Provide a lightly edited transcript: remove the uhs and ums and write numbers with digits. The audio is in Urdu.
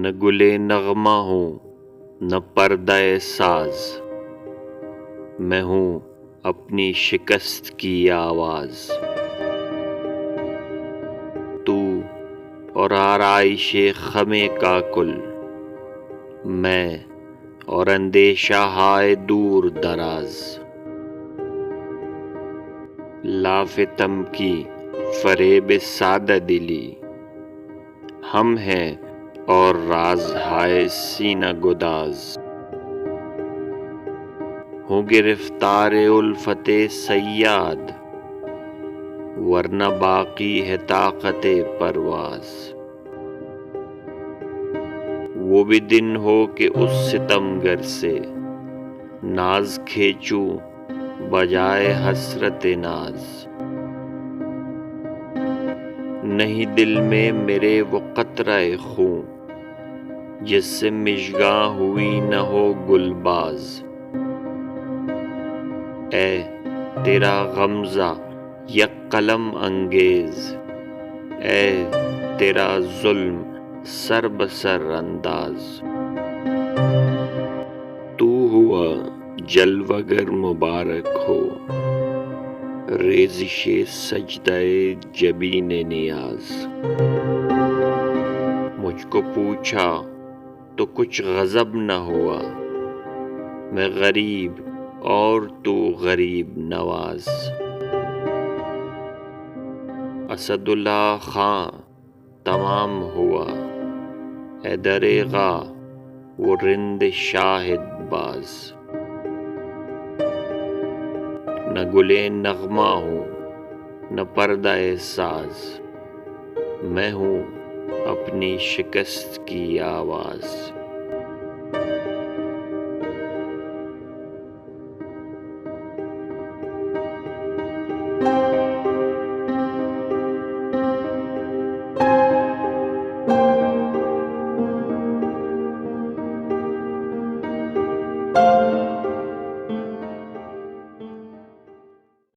نہ گلے نغمہ ہوں نہ پردہ ساز، میں ہوں اپنی شکست کی آواز۔ تو اور آرائش خم کاکل، میں اور اندیشہ ہائے دور دراز، لافتم کی فریب سادہ دلی، ہم ہیں اور راز ہائے سینہ گداز۔ ہوں گرفتار الفت صیاد، ورنہ باقی ہے طاقت پرواز۔ وہ بھی دن ہو کہ اس ستمگر سے ناز کھینچوں بجائے حسرت ناز۔ نہیں دل میں میرے وہ قطرہ خون، جس سے مژگاں ہوئی نہ ہو گلباز۔ اے تیرا غمزہ یک قلم انگیز، اے تیرا ظلم سر بسر انداز۔ تو ہوا جلوہ گر مبارک ہو، ریزش سجدہ جبین نیاز۔ مجھ کو پوچھا تو کچھ غضب نہ ہوا، میں غریب اور تو غریب نواز۔ اسد اللہ خاں تمام ہوا، اے دریغا وہ رند شاہد باز۔ نہ گلے نغمہ ہوں نہ پردہ ساز، میں ہوں اپنی شکست کی آواز۔